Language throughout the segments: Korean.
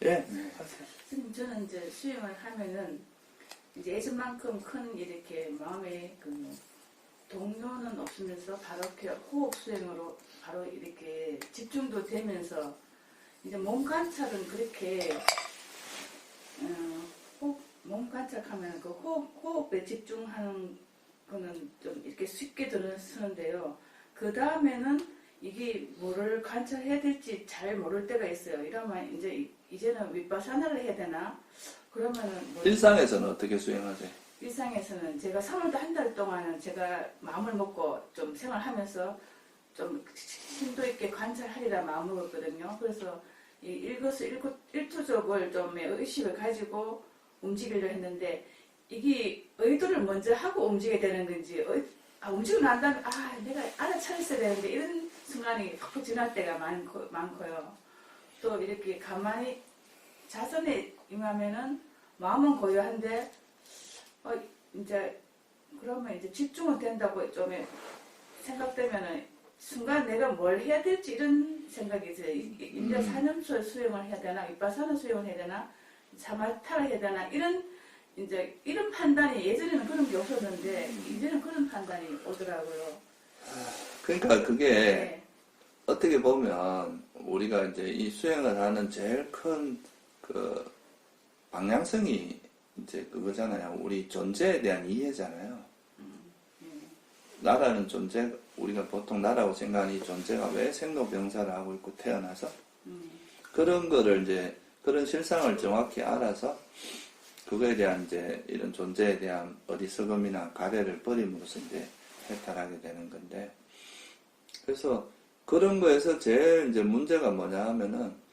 예, 하세요. 선생님, 저는 이제 수행을 하면은 이제 예전만큼 큰 이렇게 마음에 그 동요는 없으면서 바로 이렇게 호흡 수행으로 바로 이렇게 집중도 되면서 이제 몸 관찰은 그렇게 몸 관찰하면 그 호흡에 집중하는 거는 좀 이렇게 쉽게 쓰는데요. 그 다음에는 이게 뭐를 관찰해야 될지 잘 모를 때가 있어요. 이러면 이제는 윗바사나를 해야 되나? 그러면은 일상에서는 어떻게 수행하세요? 일상에서는 제가 3월도 한 달 동안은 제가 마음을 먹고 좀 생활하면서 좀 심도 있게 관찰하리라 마음을 먹었거든요. 그래서 이 일거수일투족을 좀 의식을 가지고 움직이려 했는데 이게 의도를 먼저 하고 움직여야 되는 건지 움직이고 난 다음에 내가 알아차렸어야 되는데 이런 순간이 팍팍 지날 때가 많고요. 또 이렇게 가만히 자선에 임하면은 마음은 고요한데 이제 그러면 이제 집중은 된다고 좀 생각되면은 순간 내가 뭘 해야 될지 이런 생각이 있어요. 이제 사념술 수행을 해야 되나, 윗바사나 수행을 해야 되나, 사마타를 해야 되나 이런 판단이 예전에는 그런 게 없었는데 이제는 그런 판단이 오더라고요. 그러니까 그게 네. 어떻게 보면 우리가 이제 이 수행을 하는 제일 큰 그 방향성이 이제 그거잖아요. 우리 존재에 대한 이해잖아요. 나라는 존재, 우리가 보통 나라고 생각하는 이 존재가 왜 생로병사를 하고 있고 태어나서 그런 거를 이제 그런 실상을 정확히 알아서 그거에 대한 이제 이런 존재에 대한 어리석음이나 가래를 버림으로써 이제 해탈하게 되는 건데, 그래서 그런 거에서 제일 이제 문제가 뭐냐 하면은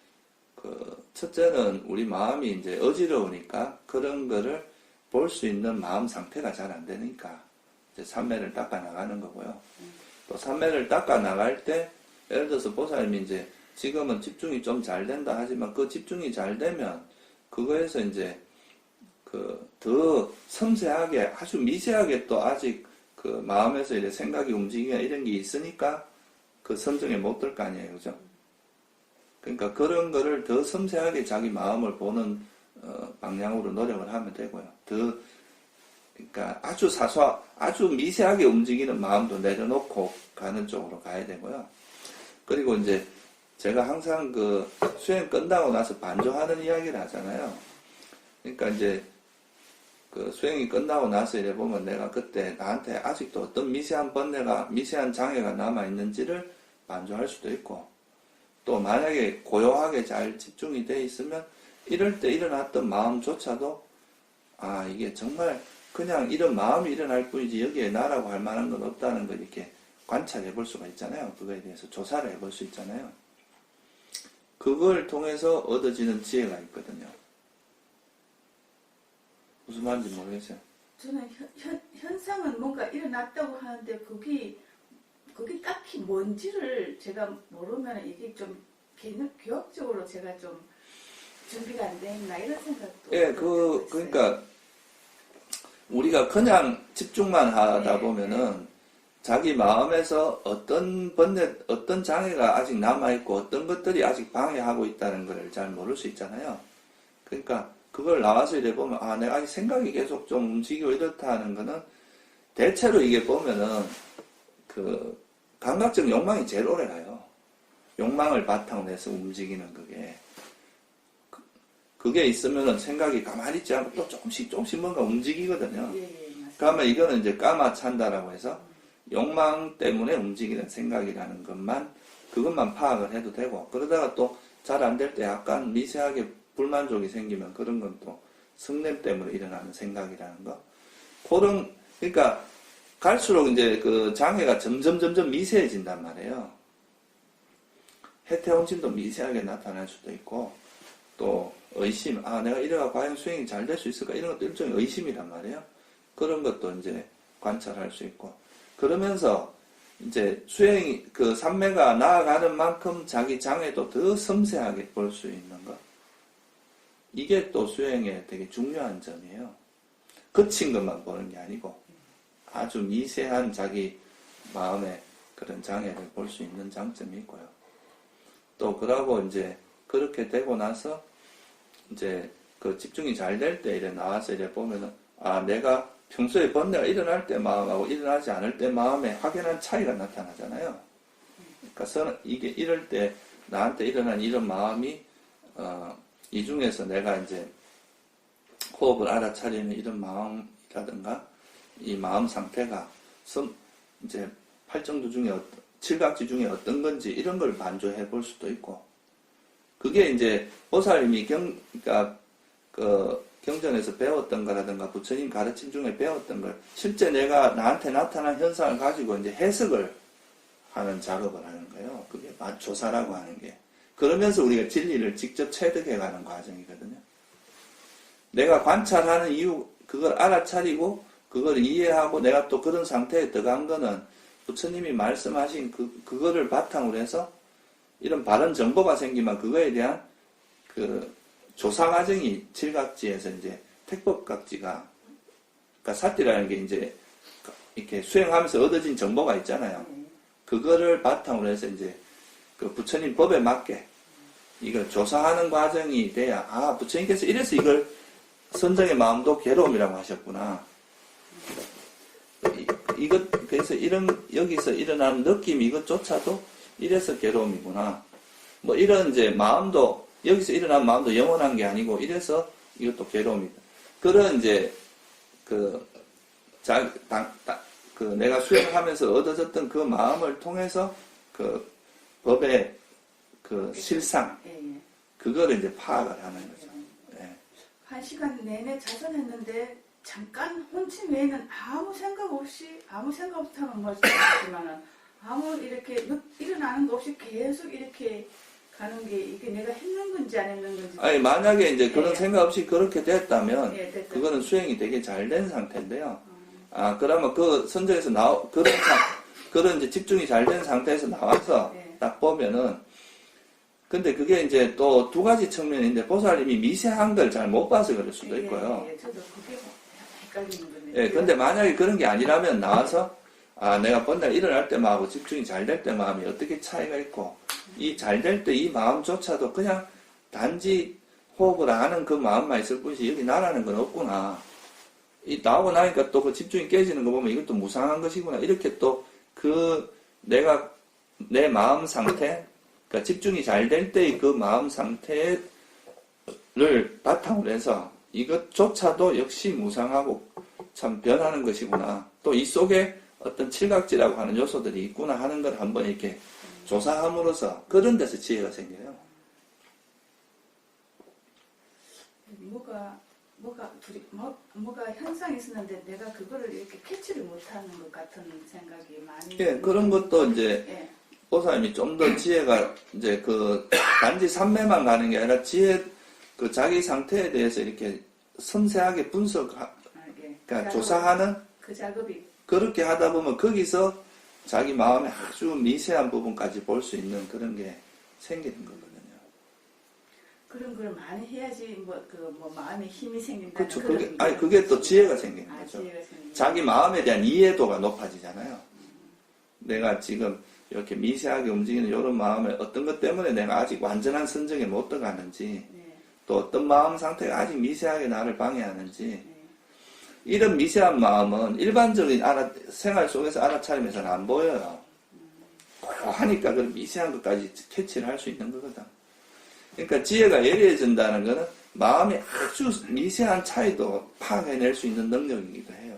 첫째는 우리 마음이 이제 어지러우니까 그런 거를 볼 수 있는 마음 상태가 잘 안 되니까 이제 삼매를 닦아 나가는 거고요. 또 삼매를 닦아 나갈 때 예를 들어서 보살님이 이제 지금은 집중이 좀 잘 된다 하지만 그 집중이 잘 되면 그거에서 이제 더 섬세하게 아주 미세하게 또 아직 그 마음에서 이제 생각이 움직이나 이런 게 있으니까 그 선정에 못 들 거 아니에요, 그죠? 그러니까 그런 거를 더 섬세하게 자기 마음을 보는 방향으로 노력을 하면 되고요. 그러니까 아주 미세하게 움직이는 마음도 내려놓고 가는 쪽으로 가야 되고요. 그리고 이제 제가 항상 그 수행 끝나고 나서 반조하는 이야기를 하잖아요. 그러니까 이제 그 수행이 끝나고 나서 이래 보면 내가 그때 나한테 아직도 어떤 미세한 번뇌가, 미세한 장애가 남아있는지를 반조할 수도 있고, 또 만약에 고요하게 잘 집중이 돼 있으면 이럴 때 일어났던 마음조차도 이게 정말 그냥 이런 마음이 일어날 뿐이지 여기에 나라고 할 만한 건 없다는 걸 이렇게 관찰해 볼 수가 있잖아요. 그거에 대해서 조사를 해볼 수 있잖아요. 그걸 통해서 얻어지는 지혜가 있거든요. 무슨 말인지 모르겠어요. 저는 현상은 뭔가 일어났다고 하는데 그게 딱히 뭔지를 제가 모르면 이게 좀 교육적으로 제가 좀 준비가 안 돼 있나 이런 생각도. 예, 그러니까 우리가 그냥 집중만 하다 보면은 자기 마음에서 어떤 어떤 장애가 아직 남아있고 어떤 것들이 아직 방해하고 있다는 걸 잘 모를 수 있잖아요. 그러니까 그걸 나와서 이래 보면 내가 아직 생각이 계속 좀 움직이고 이렇다 하는 거는 대체로 이게 보면은 감각적 욕망이 제일 오래 가요. 욕망을 바탕으로 해서 움직이는 그게 있으면은 생각이 가만히 있지 않고 또 조금씩 뭔가 움직이거든요. 그러면 이거는 이제 까마찬다라고 해서 욕망 때문에 움직이는 생각이라는 그것만 파악을 해도 되고, 그러다가 또 잘 안 될 때 약간 미세하게 불만족이 생기면 그런 건 또 성냄 때문에 일어나는 생각이라는 거. 그러니까 갈수록 이제 그 장애가 점점 미세해진단 말이에요. 해태홍심도 미세하게 나타날 수도 있고, 또 의심, 내가 이래가 과연 수행이 잘 될 수 있을까? 이런 것도 일종의 의심이란 말이에요. 그런 것도 이제 관찰할 수 있고, 그러면서 이제 수행이, 삼매가 나아가는 만큼 자기 장애도 더 섬세하게 볼 수 있는 것. 이게 또 수행의 되게 중요한 점이에요. 거친 것만 보는 게 아니고, 아주 미세한 자기 마음의 그런 장애를 볼 수 있는 장점이 있고요. 또 그러고 이제 그렇게 되고 나서 이제 그 집중이 잘 될 때 이래 나와서 이래 보면은, 아, 내가 평소에 번뇌가 일어날 때 마음하고 일어나지 않을 때 마음에 확연한 차이가 나타나잖아요. 그러니까 이게 이럴 때 나한테 일어난 이런 마음이, 이 중에서 내가 이제 호흡을 알아차리는 이런 마음이라든가, 이 마음 상태가 이제 팔정도 중에 칠각지 중에 어떤 건지 이런 걸 만조해 볼 수도 있고, 그게 이제 보살님이 그러니까 그 경전에서 배웠던 거라든가 부처님 가르침 중에 배웠던 걸 실제 내가 나한테 나타난 현상을 가지고 이제 해석을 하는 작업을 하는 거예요. 그게 조사라고 하는 게. 그러면서 우리가 진리를 직접 체득해 가는 과정이거든요. 내가 관찰하는 이유, 그걸 알아차리고 그걸 이해하고 내가 또 그런 상태에 들어간 거는 부처님이 말씀하신 그거를 바탕으로 해서 이런 바른 정보가 생기면 그거에 대한 그 조사 과정이 칠각지에서 이제 택법각지가, 그러니까 사띠라는 게 이제 이렇게 수행하면서 얻어진 정보가 있잖아요. 그거를 바탕으로 해서 이제 그 부처님 법에 맞게 이걸 조사하는 과정이 돼야, 아, 부처님께서 이래서 이걸 선정의 마음도 괴로움이라고 하셨구나. 그래서 여기서 일어나는 느낌 이것조차도 이래서 괴로움이구나. 뭐 이런 이제 마음도, 여기서 일어난 마음도 영원한 게 아니고 이래서 이것도 괴로움이다. 그런 이제 내가 수행하면서 얻어졌던 그 마음을 통해서 그 법의 그 실상, 그거를 이제 파악을 하는 거죠. 네. 1시간 내내 자선했는데 잠깐 혼침 외에는 아무 생각 없이 하면 말씀하셨지만은 아무 이렇게 일어나는 거 없이 계속 이렇게 가는 게 이게 내가 했는 건지 안 했는 건지. 아니, 만약에 이제 그런 생각 없이 그렇게 됐다면, 됐다. 그거는 수행이 되게 잘 된 상태인데요. 아, 그러면 그 선정에서 그런 이제 집중이 잘 된 상태에서 나와서 딱 보면은, 근데 그게 이제 또 두 가지 측면인데, 보살님이 미세한 걸 잘 못 봐서 그럴 수도 있고요. 저도 그게 헷갈리는 거네요. 예, 근데 만약에 그런 게 아니라면 나와서, 아, 내가 번뇌가 일어날 때 마음하고 집중이 잘 될 때 마음이 어떻게 차이가 있고, 이 잘 될 때 이 마음조차도 그냥 단지 호흡을 하는 그 마음만 있을 뿐이지 여기 나라는 건 없구나. 이 나오고 나니까 또 그 집중이 깨지는 거 보면 이것도 무상한 것이구나. 이렇게 또 내 마음 상태, 그러니까 집중이 잘 될 때의 그 마음 상태를 바탕으로 해서 이것조차도 역시 무상하고 참 변하는 것이구나. 또 이 속에 어떤 칠각지라고 하는 요소들이 있구나 하는 걸 한번 이렇게 조사함으로써 그런 데서 지혜가 생겨요. 뭐가 현상이 있었는데 내가 그거를 이렇게 캐치를 못하는 것 같은 생각이 많이. 예, 그런 것도 이제 보살님이 좀 더 지혜가 이제 단지 삼매만 가는 게 아니라 그 자기 상태에 대해서 이렇게 섬세하게 그러니까 조사하는 그 작업이 그렇게 하다 보면 거기서 자기 마음의 아주 미세한 부분까지 볼 수 있는 그런 게 생기는 거거든요. 그런 걸 많이 해야지 마음에 힘이 생긴다. 그렇죠. 그게 또 지혜가 생기는 거죠. 자기 마음에 대한 이해도가 높아지잖아요. 내가 지금 이렇게 미세하게 움직이는 이런 마음을 어떤 것 때문에 내가 아직 완전한 선정에 못 들어가는지, 또 어떤 마음 상태가 아직 미세하게 나를 방해하는지, 이런 미세한 마음은 일반적인 생활 속에서 알아차리면서는 안 보여요. 하니까 그런 미세한 것까지 캐치를 할 수 있는 거거든. 그러니까 지혜가 예리해진다는 것은 마음의 아주 미세한 차이도 파악해낼 수 있는 능력이기도 해요.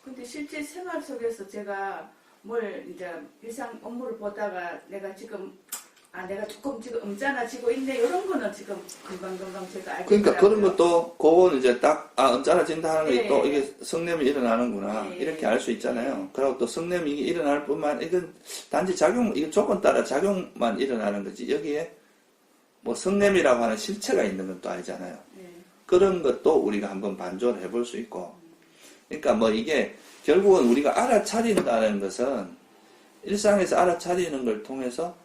근데 실제 생활 속에서 제가 이제 일상 업무를 보다가 내가 조금 지금 음짠해지고 있네 이런 거는 지금 금방 제가 알고 그러니까 있더라고요. 그런 것도 그거는 이제 딱 음짠해진다 하는 게 또 이게 성냄이 일어나는구나 이렇게 알 수 있잖아요. 그리고 또 성냄이 일어날 뿐만 이건 단지 이게 조건 따라 작용만 일어나는 거지 여기에 뭐 성냄이라고 하는 실체가 있는 건 또 아니잖아요. 그런 것도 우리가 한번 반조를 해볼 수 있고, 그러니까 뭐 이게 결국은 우리가 알아차린다는 것은 일상에서 알아차리는 걸 통해서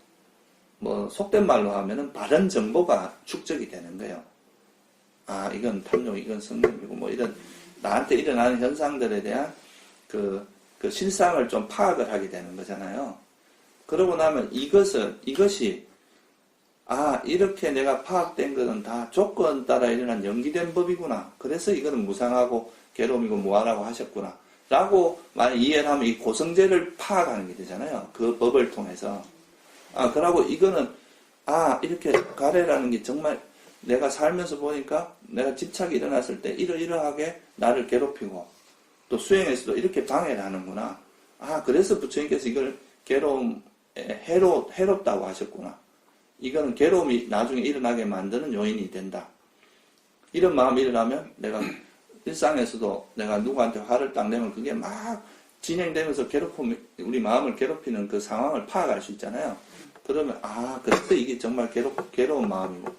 뭐 속된 말로 하면은 바른 정보가 축적이 되는 거예요. 아, 이건 탐욕, 이건 성냄이고 뭐 이런 나한테 일어나는 현상들에 대한 그 실상을 좀 파악을 하게 되는 거잖아요. 그러고 나면 이것이 아, 이렇게 내가 파악된 거는 다 조건 따라 일어난 연기된 법이구나. 그래서 이거는 무상하고 괴로움이고 무한하고 하셨구나. 라고 만약 이해를 하면 이 고성제를 파악하는 게 되잖아요. 그 법을 통해서. 아, 그러고 이거는, 아, 이렇게 가래라는 게 정말 내가 살면서 보니까 내가 집착이 일어났을 때 이러이러하게 나를 괴롭히고 또 수행에서도 이렇게 방해를 하는구나. 아, 그래서 부처님께서 이걸 해롭다고 하셨구나. 이거는 괴로움이 나중에 일어나게 만드는 요인이 된다. 이런 마음이 일어나면 내가 일상에서도 내가 누구한테 화를 딱 내면 그게 막 진행되면서 우리 마음을 괴롭히는 그 상황을 파악할 수 있잖아요. 그러면, 아, 그래서 이게 정말 괴로운 마음이고,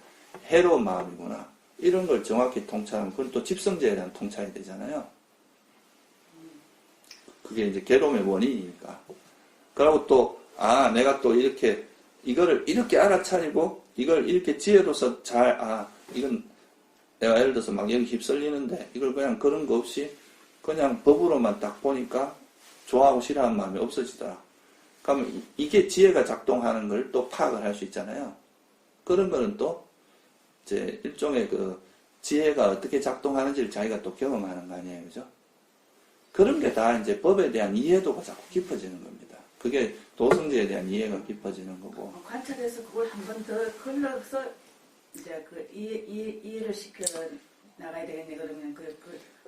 해로운 마음이구나. 이런 걸 정확히 통찰하면, 그건 또 집성제에 대한 통찰이 되잖아요. 그게 이제 괴로움의 원인이니까. 그리고 또, 아, 내가 또 이렇게, 이거를 이렇게 알아차리고, 이걸 이렇게 지혜로서 이건 내가 예를 들어서 막 여기 휩쓸리는데, 이걸 그냥 그런 거 없이, 그냥 법으로만 딱 보니까, 좋아하고 싫어하는 마음이 없어지더라. 그러면 이게 지혜가 작동하는 걸 또 파악을 할 수 있잖아요. 그런 거는 또, 이제 일종의 그 지혜가 어떻게 작동하는지를 자기가 또 경험하는 거 아니에요. 그죠? 그런 게 다 이제 법에 대한 이해도가 자꾸 깊어지는 겁니다. 그게 도성제에 대한 이해가 깊어지는 거고. 관찰해서 그걸 한 번 더 걸러서 이제 그 이해를 시켜 나가야 되겠네. 그러면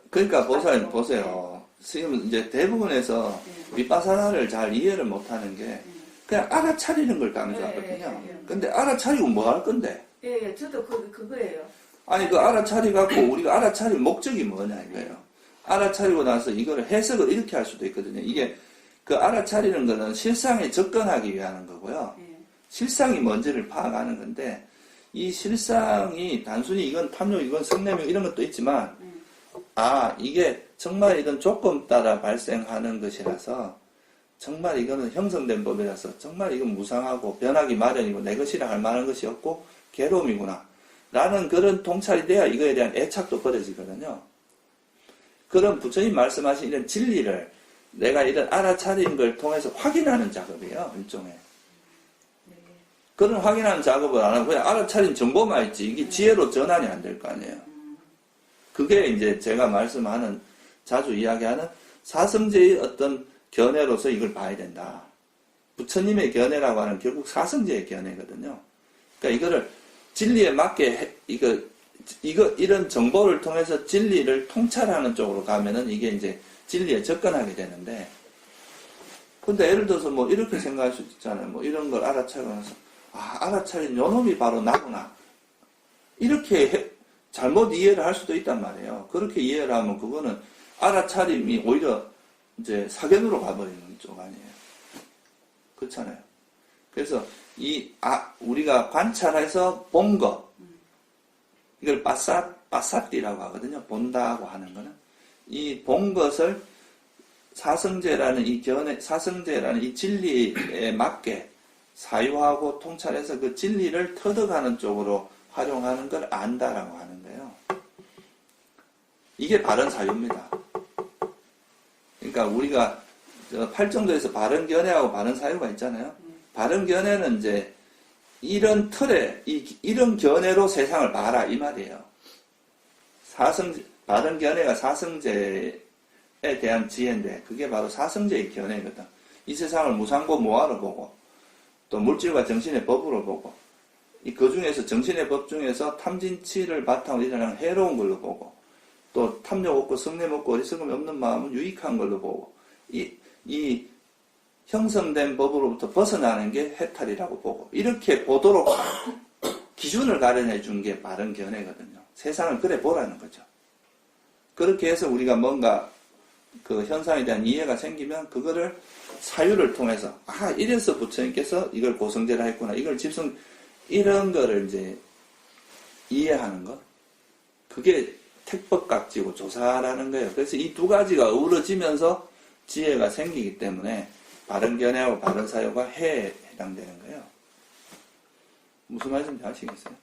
그러니까 보살님 보세요. 지금 이제 대부분에서 윗바사나를 잘 이해를 못하는 게 그냥 알아차리는 걸 강조하거든요. 근데 알아차리고 뭐 할 건데? 예, 저도 그거예요. 아니 그 알아차리갖고 우리가 알아차릴 목적이 뭐냐 이거예요. 알아차리고 나서 이걸 해석을 이렇게 할 수도 있거든요. 이게 그 알아차리는 거는 실상에 접근하기 위한 거고요. 실상이 뭔지를 파악하는 건데 이 실상이 단순히 이건 탐욕, 이건 성냄욕 이런 것도 있지만 아 이게 정말 이건 조건 따라 발생하는 것이라서 정말 이거는 형성된 법이라서 정말 이건 무상하고 변하기 마련이고 내 것이라 할 만한 것이 없고 괴로움이구나 라는 그런 통찰이 돼야 이거에 대한 애착도 버려지거든요. 그런 부처님 말씀하신 이런 진리를 내가 이런 알아차린 걸 통해서 확인하는 작업이에요. 일종의. 그런 확인하는 작업을 안 하고 그냥 알아차린 정보만 있지 이게 지혜로 전환이 안 될 거 아니에요. 그게 이제 제가 말씀하는 자주 이야기하는 사성제의 어떤 견해로서 이걸 봐야 된다. 부처님의 견해라고 하는 결국 사성제의 견해거든요. 그러니까 이거를 진리에 맞게 이런 정보를 통해서 진리를 통찰하는 쪽으로 가면은 이게 이제 진리에 접근하게 되는데, 근데 예를 들어서 뭐 이렇게 생각할 수 있잖아요. 뭐 이런 걸 알아차리고 나서, 아, 알아차린 요놈이 바로 나구나. 이렇게 잘못 이해를 할 수도 있단 말이에요. 그렇게 이해를 하면 그거는 알아차림이 오히려 이제 사견으로 가버리는 쪽 아니에요. 그렇잖아요. 그래서 우리가 관찰해서 본 것, 이걸 빠사띠라고 하거든요. 본다고 하는 거는. 이 본 것을 사성제라는 이 진리에 맞게 사유하고 통찰해서 그 진리를 터득하는 쪽으로 활용하는 걸 안다라고 하는 거예요. 이게 바른 사유입니다. 그러니까 우리가 팔정도에서 바른 견해하고 바른 사유가 있잖아요. 바른 견해는 이제 이런 틀에 이런 견해로 세상을 봐라 이 말이에요. 바른 견해가 사성제에 대한 지혜인데 그게 바로 사성제의 견해거든. 이 세상을 무상고 무아로 보고 또 물질과 정신의 법으로 보고 그 중에서 정신의 법 중에서 탐진치를 바탕으로 일어나는 해로운 걸로 보고 또 탐욕 없고 성냄 없고 어리석음이 없는 마음은 유익한 걸로 보고 이 형성된 법으로부터 벗어나는 게 해탈이라고 보고 이렇게 보도록 기준을 가려내 준 게 바른 견해거든요. 세상을 그래 보라는 거죠. 그렇게 해서 우리가 뭔가 그 현상에 대한 이해가 생기면 그거를 사유를 통해서 이래서 부처님께서 이걸 고성제라 했구나. 이걸 이런 거를 이제 이해하는 것. 그게 택법각지고 조사라는 거예요. 그래서 이 두 가지가 어우러지면서 지혜가 생기기 때문에 바른 견해하고 바른 사유가 해에 해당되는 거예요. 무슨 말씀인지 아시겠어요?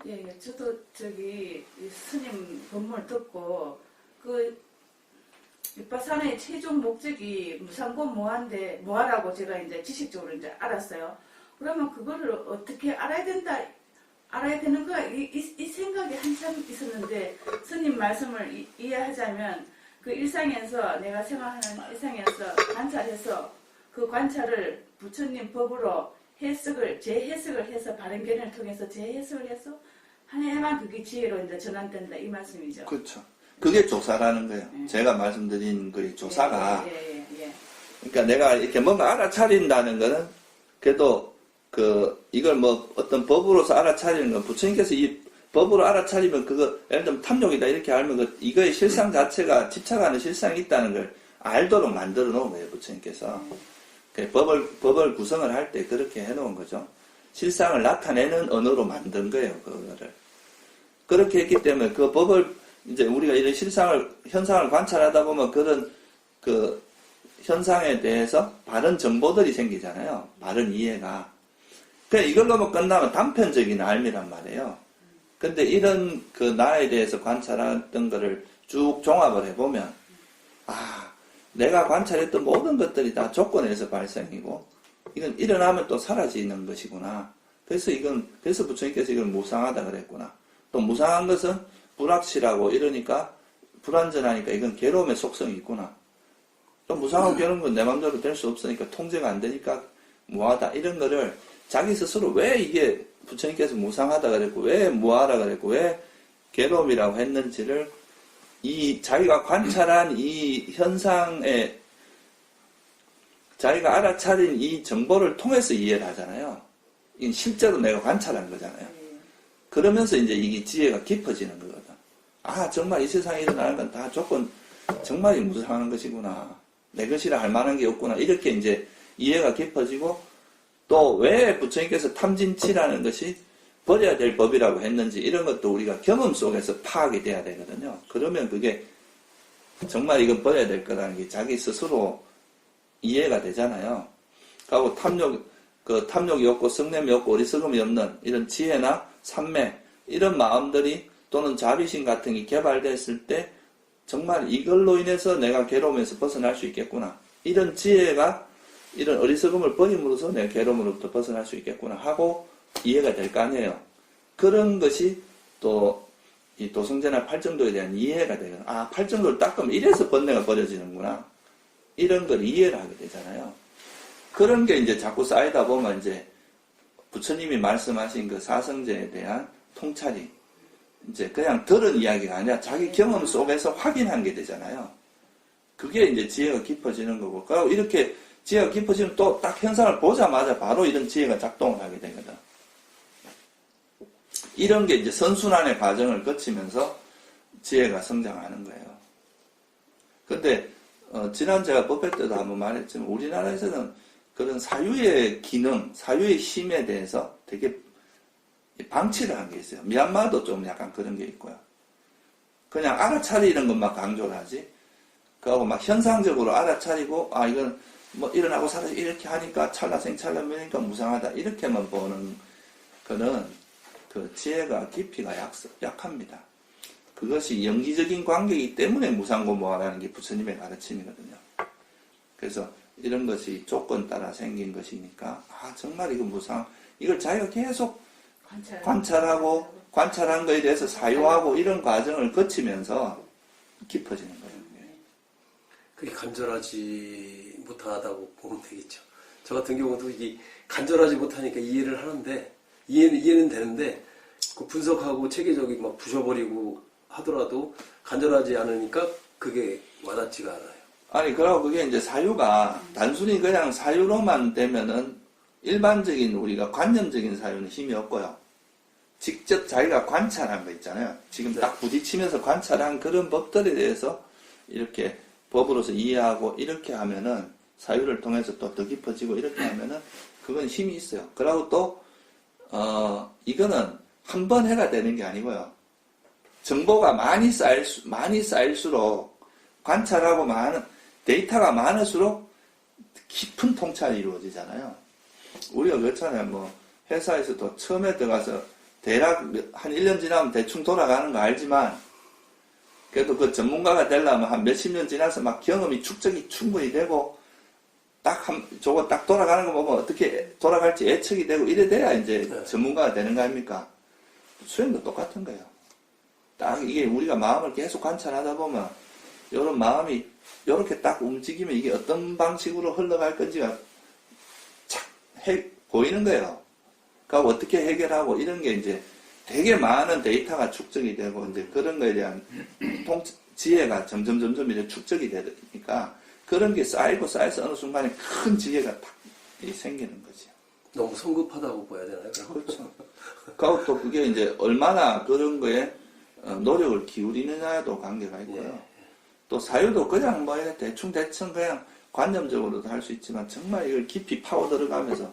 예, 저도 이 스님 법문을 듣고 윗바사나의 최종 목적이 무상고 무아라고 제가 이제 지식적으로 이제 알았어요. 그러면 그거를 어떻게 알아야 된다 알아야 되는 거야. 이 생각이 한참 있었는데 스님 말씀을 이해하자면 그 일상에서 내가 생활하는 일상에서 관찰해서 그 관찰을 부처님 법으로 재해석을 해서 바른 견해를 통해서 재해석을 해서 하나만 그게 지혜로 이제 전환된다 이 말씀이죠. 그렇죠. 그게 조사라는 거예요. 예. 제가 말씀드린 그 조사가 예. 그러니까 내가 이렇게 뭔가 알아차린다는 거는 그래도 이걸 뭐 어떤 법으로서 알아차리는 건 부처님께서 이 법으로 알아차리면 그거 예를 들면 탐욕이다 이렇게 알면 이거의 실상 자체가 집착하는 실상이 있다는 걸 알도록 만들어 놓은 거예요. 부처님께서. 법을 구성을 할 때 그렇게 해놓은 거죠. 실상을 나타내는 언어로 만든 거예요. 그거를. 그렇게 했기 때문에 그 법을 이제 우리가 이런 현상을 관찰하다 보면 그런 현상에 대해서 바른 정보들이 생기잖아요. 바른 이해가. 그냥 이걸로만 끝나면 단편적인 알미란 말이에요. 근데 이런 나에 대해서 관찰했던 거를 쭉 종합을 해보면, 내가 관찰했던 모든 것들이 다 조건에서 발생이고, 이건 일어나면 또 사라지는 것이구나. 그래서 부처님께서 이걸 무상하다 그랬구나. 또 무상한 것은 불확실하고 이러니까, 불완전하니까 이건 괴로움의 속성이 있구나. 또 무상하고 괴로운 건 내 맘대로 될 수 없으니까 통제가 안 되니까 무하다. 이런 거를 자기 스스로 왜 이게 부처님께서 무상하다 그랬고, 왜 무하다 그랬고, 왜 괴로움이라고 했는지를 자기가 관찰한 이 현상에 자기가 알아차린 이 정보를 통해서 이해를 하잖아요. 이건 실제로 내가 관찰한 거잖아요. 그러면서 이제 이게 지혜가 깊어지는 거거든. 정말 이 세상에 일어나는 건 다 정말이 무상한 것이구나. 내 것이라 할 만한 게 없구나. 이렇게 이제 이해가 깊어지고 또 왜 부처님께서 탐진치라는 것이 버려야 될 법이라고 했는지 이런 것도 우리가 경험 속에서 파악이 돼야 되거든요. 그러면 그게 정말 이건 버려야 될 거라는 게 자기 스스로 이해가 되잖아요. 그리고 탐욕이 없고 성냄이 없고 어리석음이 없는 이런 지혜나 삼매 이런 마음들이 또는 자비심 같은 게 개발됐을 때 정말 이걸로 인해서 내가 괴로움에서 벗어날 수 있겠구나. 이런 지혜가 이런 어리석음을 버림으로써 내가 괴로움으로부터 벗어날 수 있겠구나 하고 이해가 될 거 아니에요. 그런 것이 또 이 도성제나 팔정도에 대한 이해가 되는. 팔정도를 닦으면 이래서 번뇌가 버려지는구나. 이런 걸 이해를 하게 되잖아요. 그런 게 이제 자꾸 쌓이다 보면 이제 부처님이 말씀하신 그 사성제에 대한 통찰이 이제 그냥 들은 이야기가 아니라 자기 경험 속에서 확인한 게 되잖아요. 그게 이제 지혜가 깊어지는 거고. 그리고 이렇게 지혜가 깊어지면 또 딱 현상을 보자마자 바로 이런 지혜가 작동을 하게 되거든. 이런 게 이제 선순환의 과정을 거치면서 지혜가 성장하는 거예요. 근데 지난 제가 법회 때도 한번 말했지만 우리나라에서는 그런 사유의 기능, 사유의 힘에 대해서 되게 방치를 한 게 있어요. 미얀마도 좀 약간 그런 게 있고요. 그냥 알아차리는 것만 강조를 하지. 그하고 막 현상적으로 알아차리고 이건 뭐 일어나고 사라지고 이렇게 하니까 찰나생찰나면이니까 무상하다 이렇게만 보는 거는 그 지혜가 깊이가 약합니다. 그것이 영기적인 관계이기 때문에 무상고무하라는 게 부처님의 가르침이거든요. 그래서 이런 것이 조건 따라 생긴 것이니까 정말 이거 이걸 자기가 계속 관찰하고 관찰한 거에 대해서 사유하고 이런 과정을 거치면서 깊어지는 거예요. 그게 간절하지 못하다고 보면 되겠죠. 저 같은 경우도 이게 간절하지 못하니까 이해를 하는데 이해는 되는데 그 분석하고 체계적인 막 부셔버리고 하더라도 간절하지 않으니까 그게 와닿지가 않아요. 그리고 그게 이제 사유가 단순히 그냥 사유로만 되면은 일반적인 우리가 관념적인 사유는 힘이 없고요. 직접 자기가 관찰한 거 있잖아요. 지금 딱 부딪히면서 관찰한 그런 법들에 대해서 이렇게 법으로서 이해하고 이렇게 하면은 사유를 통해서 또 더 깊어지고 이렇게 하면은 그건 힘이 있어요. 그리고 또 이거는 한 번 해가 되는 게 아니고요. 정보가 많이 쌓일수록 관찰하고 데이터가 많을수록 깊은 통찰이 이루어지잖아요. 우리가 그렇잖아요. 뭐 회사에서도 처음에 들어가서 대략 한 1년 지나면 대충 돌아가는 거 알지만 그래도 그 전문가가 되려면 한 몇십 년 지나서 막 경험이 축적이 충분히 되고 저거 딱 돌아가는 거 보면 어떻게 돌아갈지 예측이 되고 이래 돼야 이제 전문가가 되는 거 아닙니까? 수행도 똑같은 거예요. 딱 이게 우리가 마음을 계속 관찰하다 보면 이런 마음이 이렇게 딱 움직이면 이게 어떤 방식으로 흘러갈 건지가 착 보이는 거예요. 그러니까 어떻게 해결하고 이런 게 이제 되게 많은 데이터가 축적이 되고 이제 그런 거에 대한 지혜가 점점 이제 축적이 되니까 그런 게 쌓이고 쌓여서 어느 순간에 큰 지혜가 딱 생기는 거죠. 너무 성급하다고 봐야 되나요? 그럼? 그렇죠. 그리고 또 그게 이제 얼마나 그런 거에 노력을 기울이느냐에도 관계가 있고요. 예. 또 사유도 그냥 뭐 대충 그냥 관념적으로도 할 수 있지만 정말 이걸 깊이 파고 들어가면서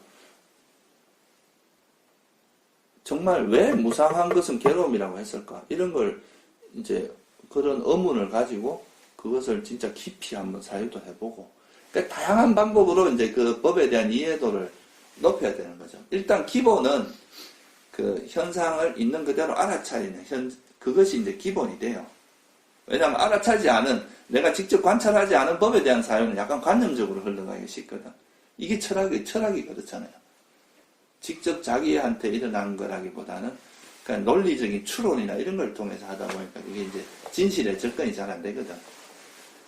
정말 왜 무상한 것은 괴로움이라고 했을까? 이런 걸 이제 그런 의문을 가지고 그것을 진짜 깊이 한번 사유도 해보고 그러니까 다양한 방법으로 이제 그 법에 대한 이해도를 높여야 되는 거죠. 일단 기본은 그 현상을 있는 그대로 알아차리는 그것이 이제 기본이 돼요. 왜냐하면 알아차지 않은 내가 직접 관찰하지 않은 법에 대한 사유는 약간 관념적으로 흘러가기 쉽거든. 이게 철학이 그렇잖아요. 직접 자기한테 일어난 거라기보다는 그냥 논리적인 추론이나 이런 걸 통해서 하다 보니까 이게 이제 진실에 접근이 잘 안 되거든.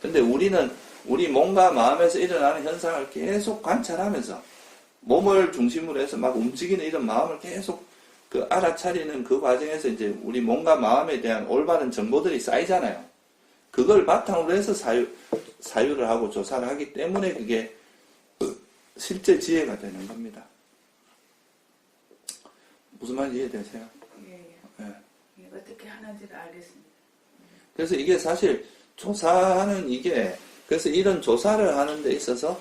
근데 우리는 우리 몸과 마음에서 일어나는 현상을 계속 관찰하면서 몸을 중심으로 해서 막 움직이는 이런 마음을 계속 그 알아차리는 그 과정에서 이제 우리 몸과 마음에 대한 올바른 정보들이 쌓이잖아요. 그걸 바탕으로 해서 사유를 하고 조사를 하기 때문에 그게 실제 지혜가 되는 겁니다. 무슨 말인지 이해되세요? 예. 네. 예, 어떻게 하는지를 알겠습니다. 그래서 이게 사실 조사하는 그래서 이런 조사를 하는 데 있어서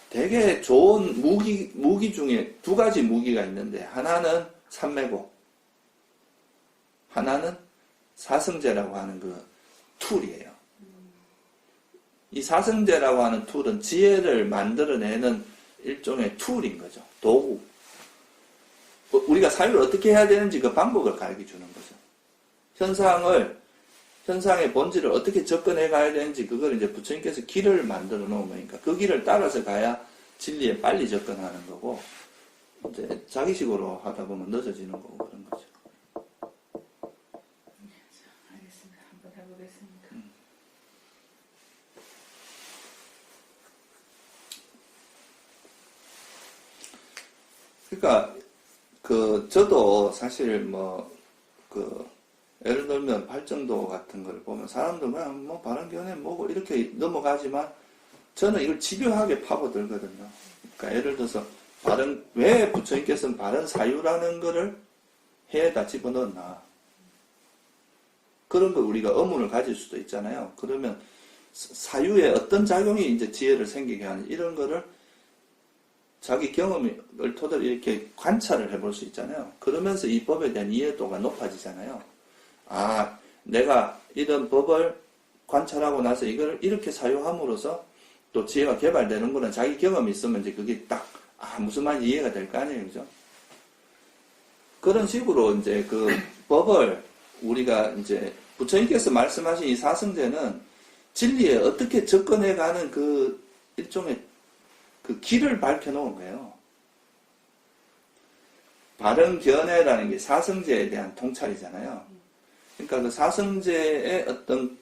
되게 좋은 무기 중에 두 가지 무기가 있는데 하나는 삼매고 하나는 사성제라고 하는 그 툴이에요. 이 사성제라고 하는 툴은 지혜를 만들어내는 일종의 툴인 거죠. 도구. 우리가 사유를 어떻게 해야 되는지 그 방법을 가르쳐주는 거죠. 현상의 본질을 어떻게 접근해 가야 되는지 그걸 이제 부처님께서 길을 만들어 놓은 거니까 그 길을 따라서 가야 진리에 빨리 접근하는 거고 이제 자기식으로 하다 보면 늦어지는 거고 그런 거죠. 알겠습니다. 한번 해보겠습니다. 그러니까 저도 사실 예를 들면 발정도 같은 걸 보면 사람들 그냥 바른견해 뭐고 이렇게 넘어가지만 저는 이걸 집요하게 파고들거든요. 그러니까 예를 들어서 왜 부처님께서는 바른 사유라는 거를 해에다 집어넣었나. 그런 걸 우리가 의문을 가질 수도 있잖아요. 그러면 사유에 어떤 작용이 이제 지혜를 생기게 하는 이런 거를 자기 경험을 토대로 이렇게 관찰을 해볼 수 있잖아요. 그러면서 이 법에 대한 이해도가 높아지잖아요. 아, 내가 이런 법을 관찰하고 나서 이걸 이렇게 사용함으로써 또 지혜가 개발되는 거는 자기 경험이 있으면 이제 그게 딱, 무슨 말인지 이해가 될 거 아니에요. 그죠? 그런 식으로 이제 그 법을 우리가 이제 부처님께서 말씀하신 이 사성제는 진리에 어떻게 접근해가는 그 일종의 그 길을 밝혀놓은 거예요. 바른 견해라는 게 사성제에 대한 통찰이잖아요. 그러니까 그 사성제의 어떤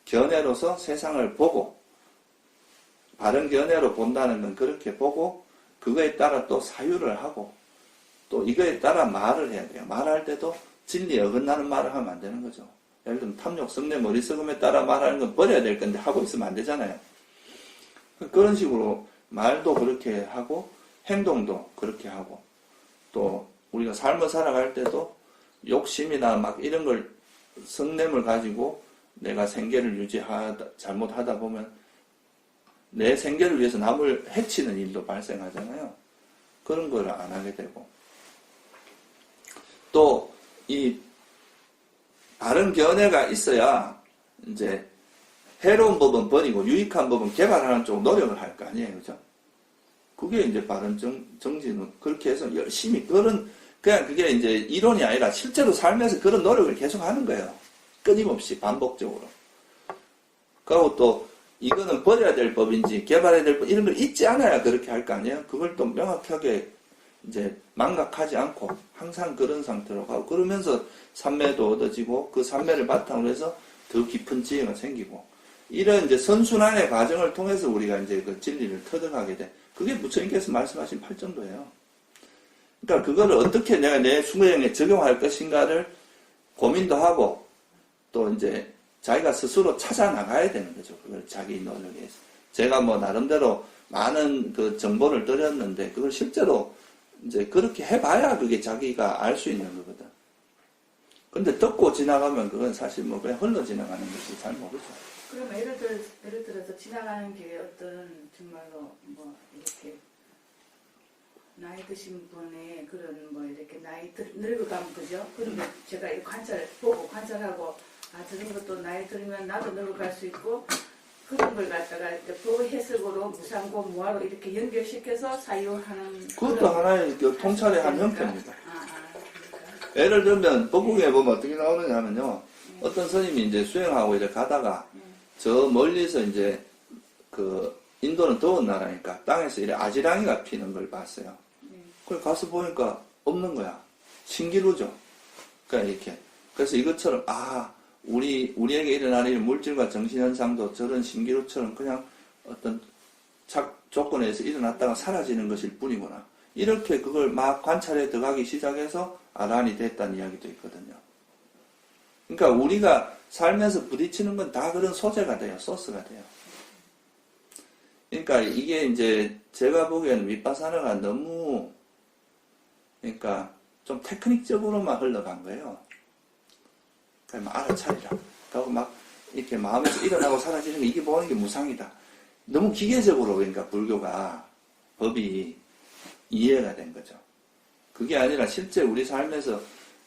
견해로서 세상을 보고 바른 견해로 본다는 건 그렇게 보고 그거에 따라 또 사유를 하고 또 이거에 따라 말을 해야 돼요. 말할 때도 진리에 어긋나는 말을 하면 안 되는 거죠. 예를 들면 탐욕, 성내, 머리썩음에 따라 말하는 건 버려야 될 건데 하고 있으면 안 되잖아요. 그런 식으로 말도 그렇게 하고 행동도 그렇게 하고 또 우리가 삶을 살아갈 때도 욕심이나 막 이런 걸 성냄을 가지고 내가 생계를 잘못하다 보면 내 생계를 위해서 남을 해치는 일도 발생하잖아요. 그런 걸 안 하게 되고 또 이 바른 견해가 있어야 이제 해로운 법은 버리고 유익한 법은 개발하는 쪽 노력을 할 거 아니에요. 그죠? 그게 이제 바른 정지는 그렇게 해서 열심히 그냥 그게 이제 이론이 아니라 실제로 삶에서 그런 노력을 계속 하는 거예요. 끊임없이 반복적으로. 그리고 또 이거는 버려야 될 법인지 개발해야 될 법 이런 걸 잊지 않아야 그렇게 할 거 아니에요. 그걸 또 명확하게 이제 망각하지 않고 항상 그런 상태로 가고 그러면서 산매도 얻어지고 그 산매를 바탕으로 해서 더 깊은 지혜가 생기고 이런 이제 선순환의 과정을 통해서 우리가 이제 그 진리를 터득하게 돼. 그게 부처님께서 말씀하신 팔정도예요. 그러니까 그거를 어떻게 내가 내 수행에 적용할 것인가를 고민도 하고 또 이제 자기가 스스로 찾아 나가야 되는 거죠. 그걸 자기 노력에서. 제가 뭐 나름대로 많은 그 정보를 드렸는데 그걸 실제로 이제 그렇게 해봐야 그게 자기가 알 수 있는 거거든. 근데 듣고 지나가면 그건 사실 뭐 그냥 흘러 지나가는 것이 잘 모르죠. 그럼 예를 들어서 지나가는 길에 어떤 정말로 뭐 이렇게 나이 드신 분의 그런 뭐 이렇게 나이 늙어가면 그죠? 그러면 제가 이 보고 관찰하고 아 저런 것도 나이 들면 나도 늙어갈 수 있고 그런 걸 갖다가 그 해석으로 무상고 무화로 이렇게 연결시켜서 사유하는 그것도 하나의 그 통찰의 한 형태입니다. 그러니까. 예를 들면 법국에 보면 어떻게 나오느냐 하면요. 어떤 스님이 이제 수행하고 이렇게 가다가 저 멀리서 이제 그 인도는 더운 나라니까 땅에서 이렇게 아지랑이가 피는 걸 봤어요. 그걸 가서 보니까 없는 거야. 신기루죠. 그러니까 이렇게. 그래서 이것처럼 우리에게 일어나는 이 물질과 정신현상도 저런 신기루처럼 그냥 어떤 조건에서 일어났다가 사라지는 것일 뿐이구나. 이렇게 그걸 막 관찰해 들어가기 시작해서 아란이 됐다는 이야기도 있거든요. 그러니까 우리가 살면서 부딪히는 건 다 그런 소재가 돼요. 소스가 돼요. 그러니까 이게 이제 제가 보기에는 윗바사나가 너무 그러니까 좀 테크닉적으로만 흘러간 거예요. 그러니까 막 알아차리라. 그리고 막 이렇게 마음에서 일어나고 사라지는 게 이게 보는 게 무상이다. 너무 기계적으로 그러니까 불교가 법이 이해가 된 거죠. 그게 아니라 실제 우리 삶에서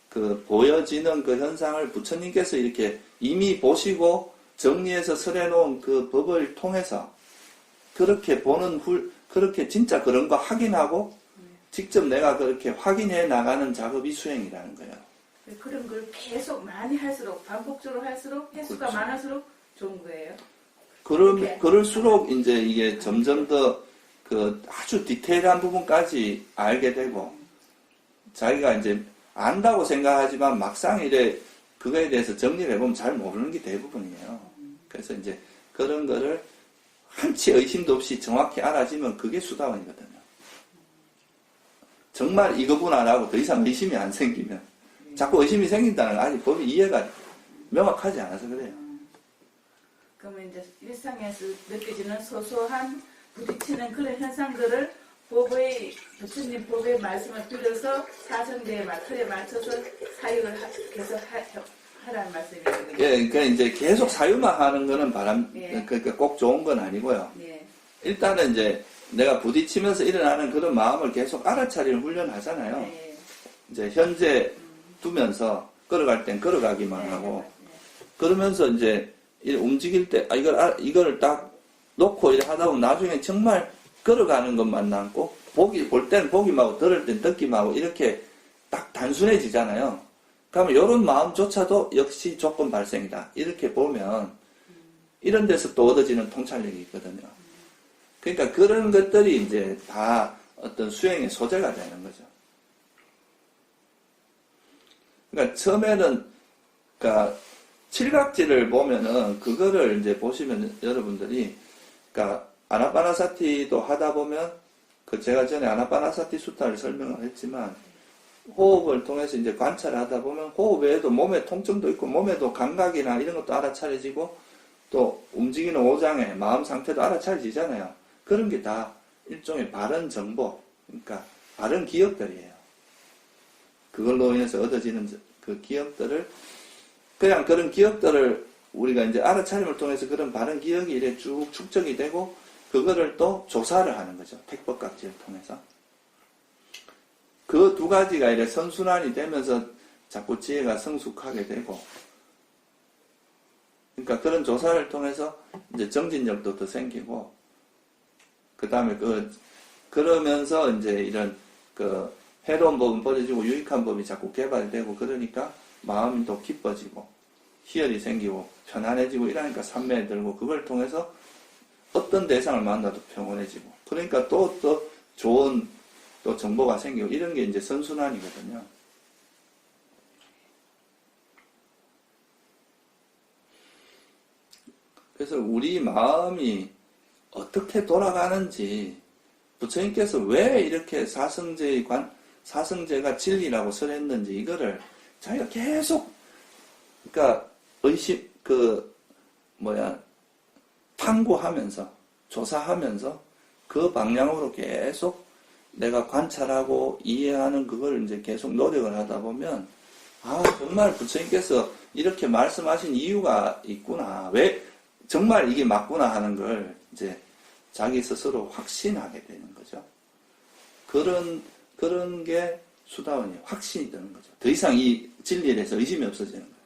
그 보여지는 그 현상을 부처님께서 이렇게 이미 보시고 정리해서 설해놓은 그 법을 통해서 그렇게 그렇게 진짜 그런 거 확인하고 직접 내가 그렇게 확인해 나가는 작업이 수행이라는 거예요. 그런 걸 계속 많이 할수록 반복적으로 할수록 횟수가 그렇죠. 많을수록 좋은 거예요. 그럴수록 이제 이게 점점 더 그 아주 디테일한 부분까지 알게 되고 자기가 이제 안다고 생각하지만 막상 이래 그거에 대해서 정리를 해보면 잘 모르는 게 대부분이에요. 그래서 이제 그런 거를 한치 의심도 없이 정확히 알아지면 그게 수다원이거든요. 정말 이거구나라고 더 이상 의심이 안 생기면 자꾸 의심이 생긴다는 건 아직 법이 이해가 명확하지 않아서 그래요. 그러면 이제 일상에서 느껴지는 소소한 부딪히는 그런 현상들을 부처님 법의 말씀을 빌어서 사성대의 틀에 맞춰서 사유를 계속 하라는 말씀이거든요. 예, 그러니까 이제 계속 사유만 하는 거는 예. 그러니까 꼭 좋은 건 아니고요. 예. 일단은 이제 내가 부딪히면서 일어나는 그런 마음을 계속 알아차리는 훈련하잖아요. 예. 이제 현재 두면서 걸어갈 땐 걸어가기만 예. 하고 예. 그러면서 이제 움직일 때 이걸 딱 놓고 이렇게 하다 보면 나중에 정말 걸어가는 것만 남고 볼 땐 보기만 들을 땐 듣기만 이렇게 딱 단순해지잖아요. 그러면 이런 마음조차도 역시 조건 발생이다. 이렇게 보면 이런 데서 또 얻어지는 통찰력이 있거든요. 그러니까 그런 것들이 이제 다 어떤 수행의 소재가 되는 거죠. 그러니까 처음에는 그러니까 칠각지를 보면은 그거를 이제 보시면 여러분들이 그러니까 아나파나사티도 하다 보면 제가 전에 아나파나사티 수타를 설명을 했지만 호흡을 통해서 이제 관찰을 하다 보면 호흡 외에도 몸에 통증도 있고 몸에도 감각이나 이런 것도 알아차려지고 또 움직이는 오장의 마음 상태도 알아차려지잖아요. 그런 게 다 일종의 바른 정보, 그러니까 바른 기억들이에요. 그걸로 인해서 얻어지는 그 기억들을 그냥 그런 기억들을 우리가 이제 알아차림을 통해서 그런 바른 기억이 이래 쭉 축적이 되고 그거를 또 조사를 하는 거죠. 택법각지를 통해서. 그 두 가지가 이래 선순환이 되면서 자꾸 지혜가 성숙하게 되고 그러니까 그런 조사를 통해서 이제 정진력도 더 생기고 그 다음에 그러면서 이제 이런 해로운 법은 버려지고 유익한 법이 자꾸 개발되고 그러니까 마음이 더 기뻐지고 희열이 생기고 편안해지고 이러니까 산매에 들고 그걸 통해서 어떤 대상을 만나도 평온해지고 그러니까 또 좋은 또 정보가 생기고 이런 게 이제 선순환이거든요. 그래서 우리 마음이 어떻게 돌아가는지 부처님께서 왜 이렇게 사성제가 진리라고 설했는지 이거를 자기가 계속 그러니까 탐구하면서 조사하면서 그 방향으로 계속 내가 관찰하고 이해하는 그걸 이제 계속 노력을 하다 보면 정말 부처님께서 이렇게 말씀하신 이유가 있구나. 왜 정말 이게 맞구나 하는 걸 이제 자기 스스로 확신하게 되는 거죠. 그런 게 수다원이 확신이 되는 거죠. 더 이상 이 진리에 대해서 의심이 없어지는 거예요.